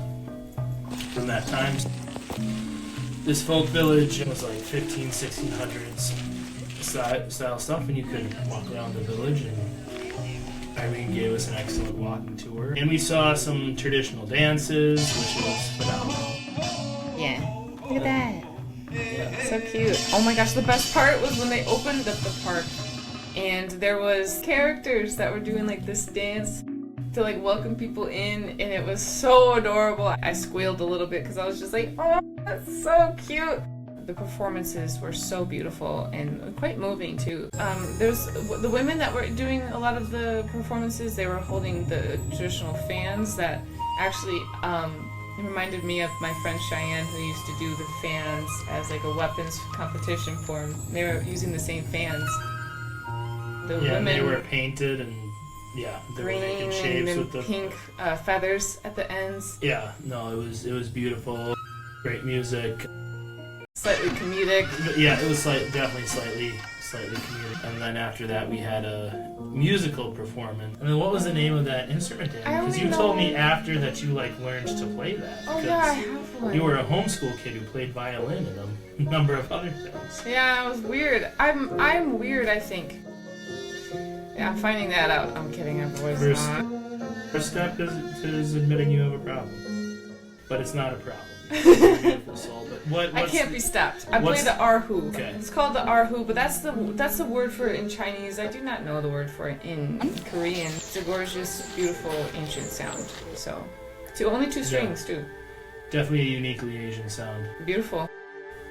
from that time. This folk village was like 1600s style stuff, and you could walk around the village, and Irene gave us an excellent walking tour. And we saw some traditional dances, which was phenomenal. Yeah. Look at that. Yeah. So cute. Oh my gosh, the best part was when they opened up the park and there was characters that were doing like this dance to like welcome people in, and it was so adorable. I squealed a little bit because I was just like, oh, that's so cute. The performances were so beautiful and quite moving too. There's the women that were doing a lot of the performances. They were holding the traditional fans that actually it reminded me of my friend Cheyenne, who used to do the fans as like a weapons competition for them. They were using the same fans. The women, they were painted and they were making shapes with the pink feathers at the ends. Yeah, no, it was beautiful. Great music. Slightly comedic. Yeah, it was definitely slightly comedic. And then after that, we had a musical performance. I mean, what was the name of that instrument, Dan? Because you told me after that you learned to play that. Oh yeah, I have one. You were a homeschool kid who played violin and a number of other things. Yeah, it was weird. I'm weird, I think. Yeah, I'm finding that out. I'm kidding. I've always not. First step is admitting you have a problem, but it's not a problem. Beautiful soul, but I can't be stopped. I play the erhu. Okay. It's called the erhu, but that's the word for it in Chinese. I do not know the word for it in Korean. It's a gorgeous, beautiful, ancient sound. So, only two strings too. Definitely a uniquely Asian sound. Beautiful.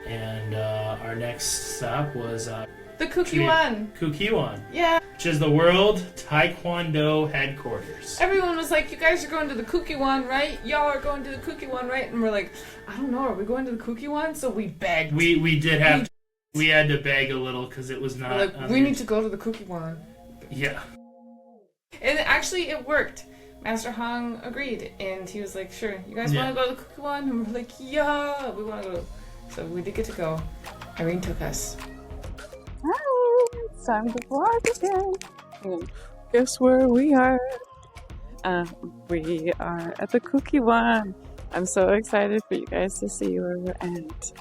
And our next stop was the Kukiwan. Kukiwan. Yeah. Which is the World Taekwondo Headquarters. Everyone was like, you guys are going to the Kukiwan, right? Y'all are going to the Kukiwan, right? And we're like, I don't know, are we going to the Kukiwan? So we begged. We had to beg a little because it was not... We're like, we need to go to the Kukiwan. Yeah. And actually, it worked. Master Hong agreed, and he was like, sure, you guys want to go to the Kukiwan? And we're like, yeah, we want to go. So we did get to go. Irene took us. Hi, it's time to vlog again. And guess where we are? We are at the Kukiwan. I'm so excited for you guys to see where we're at.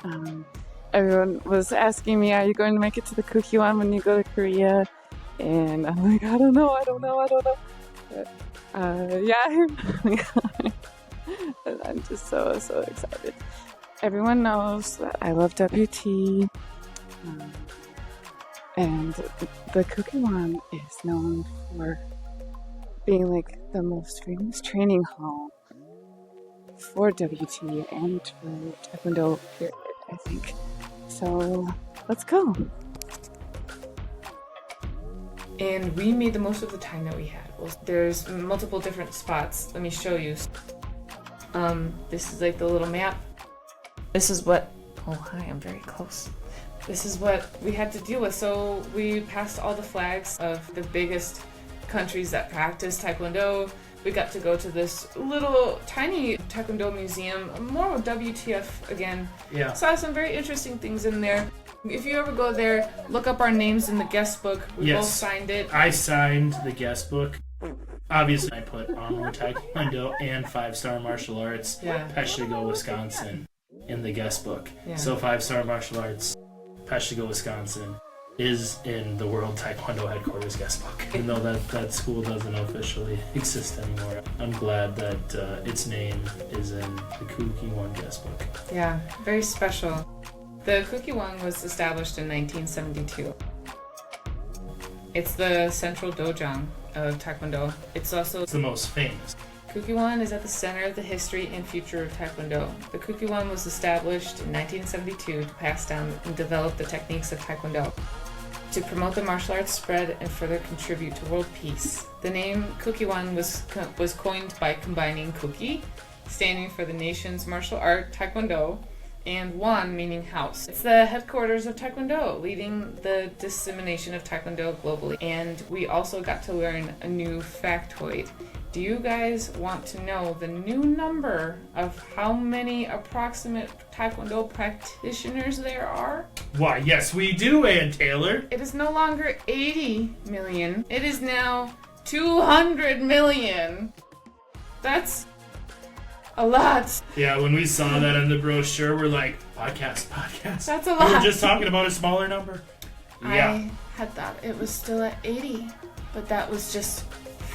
Everyone was asking me, are you going to make it to the Kukiwan when you go to Korea? And I'm like, I don't know. But, yeah, I'm just so excited. Everyone knows that I love WT. And the Kukiwan is known for being like the most famous training hall for WT and for Taekwondo period, I think. So let's go. And we made the most of the time that we had. Well, there's multiple different spots. Let me show you. This is like the little map. This is what... Oh, hi, I'm very close. This is what we had to deal with. So we passed all the flags of the biggest countries that practice Taekwondo. We got to go to this little tiny Taekwondo museum, more of WTF again. Yeah. Saw some very interesting things in there. If you ever go there, look up our names in the guest book. We both signed it. I signed the guest book. Obviously, I put Honor Taekwondo and 5-Star Martial Arts, Peshtigo, Wisconsin, in the guest book. Yeah. So 5-Star Martial Arts, Peshtigo, Wisconsin, is in the World Taekwondo Headquarters guest book. Even though that school doesn't officially exist anymore, I'm glad that its name is in the Kukiwan guest book. Yeah, very special. The Kukiwan was established in 1972. It's the central dojang of Taekwondo. It's also the most famous. Kukiwan is at the center of the history and future of Taekwondo. The Kukiwan was established in 1972 to pass down and develop the techniques of Taekwondo, to promote the martial arts spread and further contribute to world peace. The name Kukiwan was coined by combining Kuki, standing for the nation's martial art Taekwondo, and Wan meaning house. It's the headquarters of Taekwondo, leading the dissemination of Taekwondo globally. And we also got to learn a new factoid. Do you guys want to know the new number of how many approximate Taekwondo practitioners there are? Why, yes we do, Ann Taylor. It is no longer 80 million. It is now 200 million. That's a lot. Yeah, when we saw that in the brochure, we're like, podcast. That's a We lot. were just talking about a smaller number. Yeah. I had thought it was still at 80, but that was just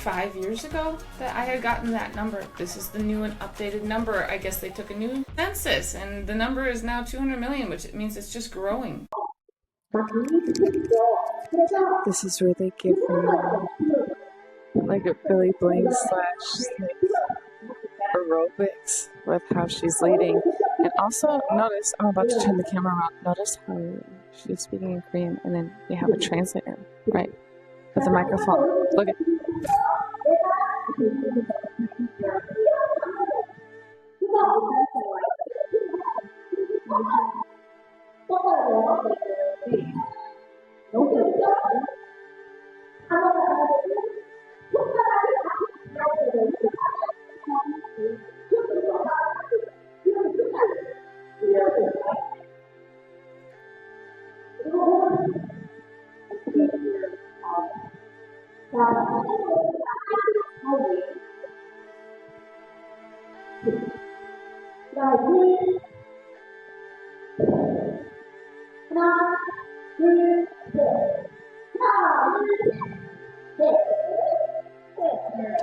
5 years ago that I had gotten that number. This is the new and updated number. I guess they took a new census, and the number is now 200 million, which means it's just growing. This is really giving like a Billy Blank slash like aerobics with how she's leading. And also notice, I'm about to turn the camera around, notice how she's speaking in Korean and then they have a translator, right? With the microphone. Look at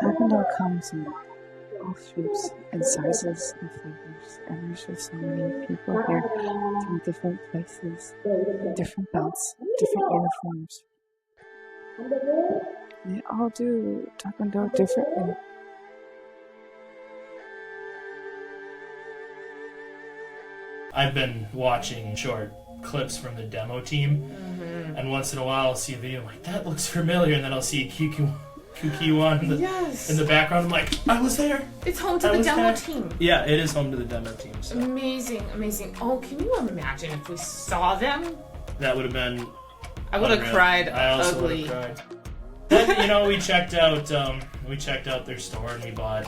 Taekwondo comes in all shapes and sizes and flavors, and there's just so many people here from different places, different belts, different uniforms. They all do Taekwondo differently. I've been watching short clips from the demo team, and once in a while I'll see a video, I'm like, that looks familiar, and then I'll see Kukiwan in the background. I'm like, I was there. It's home to the demo team. Yeah, it is home to the demo team. So. Amazing. Oh, can you imagine if we saw them? That would have been. I would have cried I also ugly. would have cried. But, we checked out their store and we bought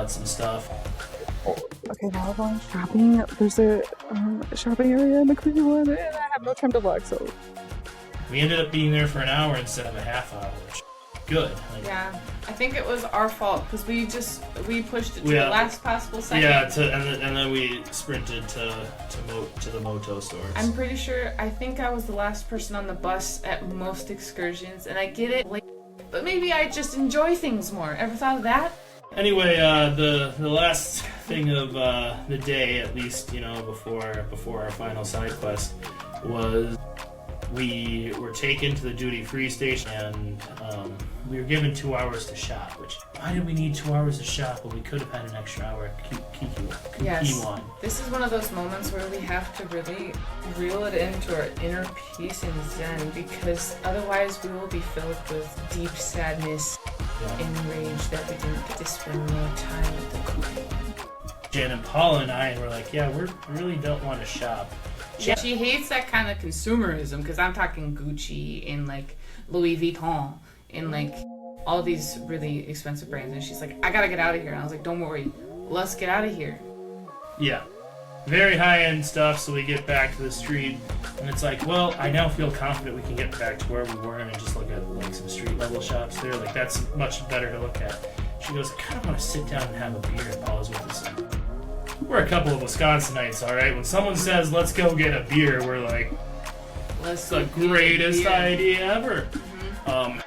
some stuff. Okay, now we're going shopping. There's a shopping area in the Kukiwan, and I have no time to vlog, so. We ended up being there for an hour instead of a half hour, which is good. Yeah, I think it was our fault because we pushed it to the last possible second. Yeah, and then we sprinted to the Moto stores. I'm pretty sure. I think I was the last person on the bus at most excursions, and I get it late, but maybe I just enjoy things more. Ever thought of that? Anyway, the last thing of the day, at least before our final side quest, was we were taken to the duty-free station and we were given 2 hours to shop. Which, why did we need 2 hours to shop when we could have had an extra hour at Kukiwan? Yes. This is one of those moments where we have to really reel it into our inner peace and zen, because otherwise we will be filled with deep sadness and rage that we didn't get to spend more time at the Kukiwan. Jen and Paula and I were like, yeah, we really don't want to shop. Yeah, she hates that kind of consumerism, because I'm talking Gucci and like Louis Vuitton and like all these really expensive brands, and she's like, I gotta get out of here. And I was like, don't worry, let's get out of here. Yeah, very high-end stuff. So we get back to the street and it's like, well, I now feel confident we can get back to where we were and just look at like some street level shops there. Like, that's much better to look at. She goes, I kind of want to sit down and have a beer. And Paula's with us. We're a couple of Wisconsinites, all right? When someone says, let's go get a beer, we're like, that's the greatest idea ever. Mm-hmm.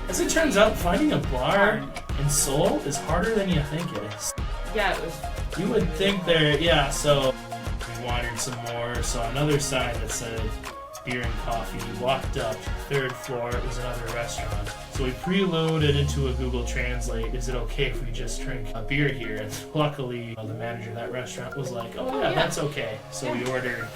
As it turns out, finding a bar in Seoul is harder than you think it is. Yeah, it was. You would think so we wandered some more, saw another sign that said beer and coffee, walked up, third floor, it was another restaurant. So we preloaded into a Google Translate, is it okay if we just drink a beer here? And luckily, the manager of that restaurant was like, oh yeah, that's okay. So we ordered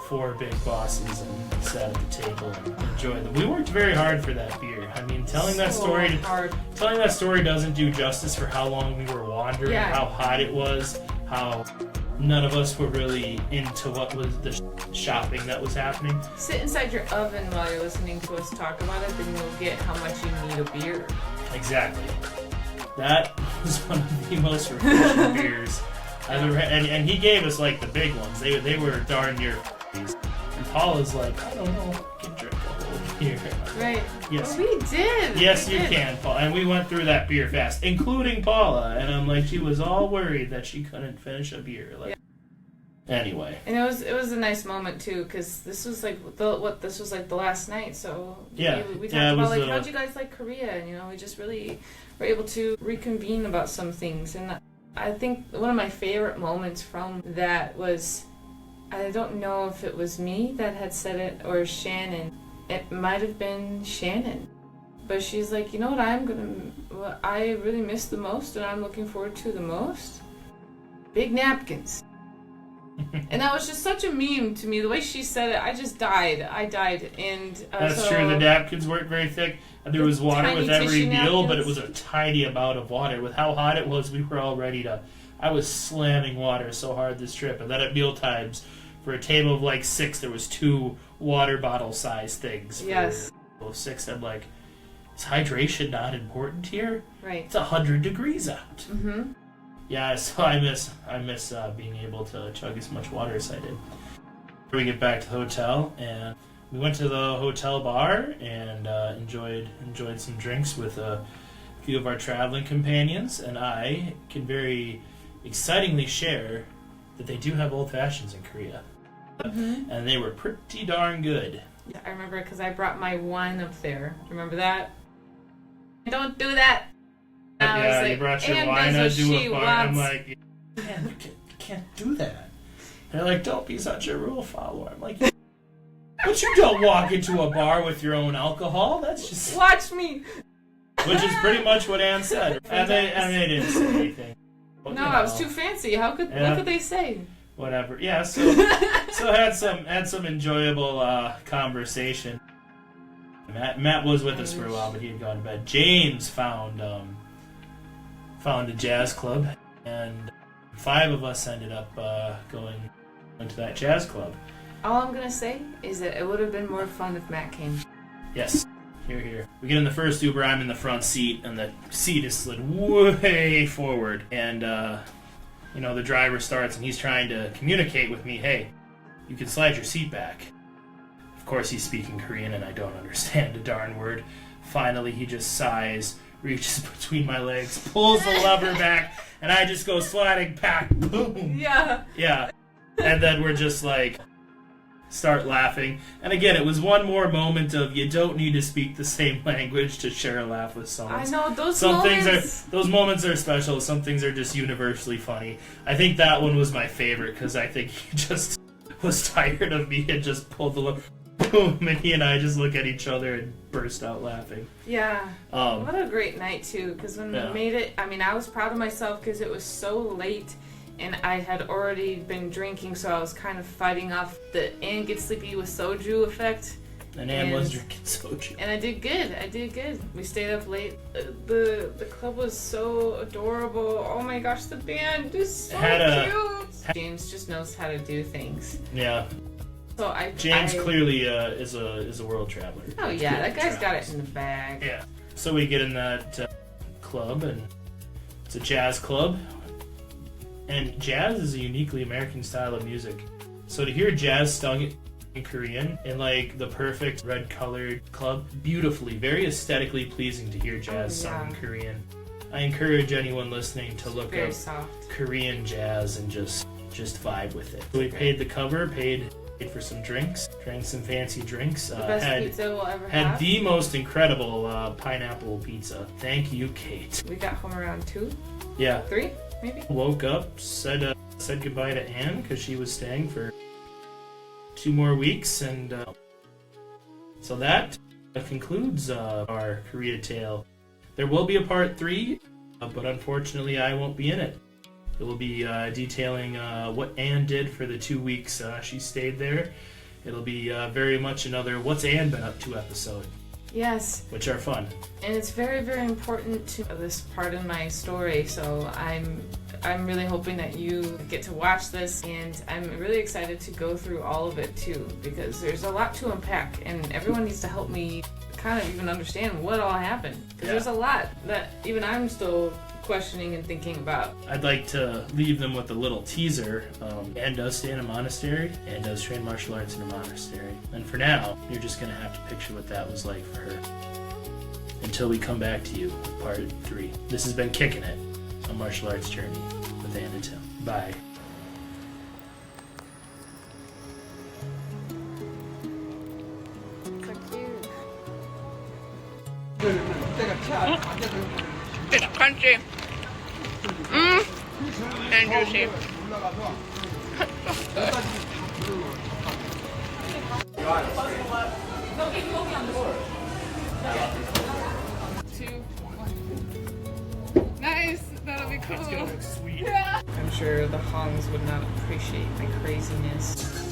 4 big bosses and sat at the table and enjoyed them. We worked very hard for that beer. I mean, telling that story doesn't do justice for how long we were wandering, how hot it was, how none of us were really into what was the shopping that was happening. Sit inside your oven while you're listening to us talk about it, then you'll get how much you need a beer. Exactly. That was one of the most refreshing beers I've ever had. And he gave us like the big ones. They were darn near these. And Paula's like, I don't know, I can drink a whole beer. Right. Yes. Well, we did. Yes, you can, Paula. And we went through that beer fast, including Paula. And I'm like, she was all worried that she couldn't finish a beer. Like, anyway. And it was a nice moment too, because this was like the last night. So we talked about like how'd you guys like Korea, and we just really were able to reconvene about some things. And I think one of my favorite moments from that was, I don't know if it was me that had said it or Shannon. It might have been Shannon. But she's like, you know what I really miss the most and I'm looking forward to the most? Big napkins. And that was just such a meme to me. The way she said it, I just died. I died. And that's true. The napkins weren't very thick. There was water with every meal, but it was a tiny amount of water. With how hot it was, we were all ready to... I was slamming water so hard this trip. And then at meal times, for a table of like 6, there was 2 water bottle size things. Yes. For 6, I'm like, is hydration not important here? Right. It's 100 degrees out. Mm-hmm. Yeah, so I miss being able to chug as much water as I did. We get back to the hotel, and we went to the hotel bar and enjoyed some drinks with a few of our traveling companions. And I can very excitingly share that they do have old fashions in Korea, and they were pretty darn good. Yeah, I remember because I brought my wine up there. Remember that? Don't do that. Yeah, like, you brought your wine up to a bar. I'm like, man, you can't do that. And they're like, don't be such a rule follower. I'm like, but you don't walk into a bar with your own alcohol. That's just... Watch me! Which is pretty much what Anne said. And they didn't say anything. But, no, I was too fancy. What could they say? Whatever. Yeah, so had some enjoyable conversation. Matt was with us for a while, but he had gone to bed. James found a jazz club, and 5 of us ended up going to that jazz club. All I'm gonna say is that it would have been more fun if Matt came. Yes. Here. We get in the first Uber, I'm in the front seat, and the seat is slid way forward. And, the driver starts, and he's trying to communicate with me, hey, you can slide your seat back. Of course, he's speaking Korean, and I don't understand a darn word. Finally, he just sighs, reaches between my legs, pulls the lever back, and I just go sliding back. Boom! Yeah. And then we're just like... start laughing. And again, it was one more moment of you don't need to speak the same language to share a laugh with someone. I know, those moments are special. Some things are just universally funny. I think that one was my favorite because I think he just was tired of me and just pulled the lever. Boom, and he and I just look at each other and burst out laughing. Yeah. What a great night too, because when we made it, I was proud of myself because it was so late. And I had already been drinking, so I was kind of fighting off the Anne gets sleepy with soju effect. And Anne was drinking soju. And I did good. We stayed up late. The club was so adorable. Oh my gosh, the band is so cute. James just knows how to do things. Yeah. So James clearly is a world traveler. Oh yeah, that guy's got it in the bag. Yeah. So we get in that club, and it's a jazz club. And jazz is a uniquely American style of music. So to hear jazz sung in Korean in like the perfect red-colored club, beautifully, very aesthetically pleasing to hear jazz sung in Korean. I encourage anyone listening to look up Korean jazz and just vibe with it. So we paid the cover, paid for some drinks, drank some fancy drinks. The best pizza we'll ever have. Had the most incredible pineapple pizza. Thank you, Kate. We got home around 2? Yeah. 3? Maybe? Woke up, said goodbye to Anne because she was staying for 2 more weeks, and so that That concludes our Korea tale. There will be a part 3, but unfortunately I won't be in it. It will be detailing what Anne did for the 2 weeks she stayed there. It'll be very much another What's Anne Been Up To episode. Yes. Which are fun. And it's very, very important to this part in my story, so I'm really hoping that you get to watch this, and I'm really excited to go through all of it too, because there's a lot to unpack, and everyone needs to help me kind of even understand what all happened, because there's a lot that even I'm still questioning and thinking about. I'd like to leave them with a little teaser. Anne does stay in a monastery. Anne does train martial arts in a monastery. And for now, you're just going to have to picture what that was like for her. Until we come back to you with part 3. This has been Kicking It, a martial arts journey with Anne and Tim. Bye. It's crunchy. And juicy. Nice. That'll be cool. That's gonna look sweet. I'm sure the Hongs would not appreciate my craziness.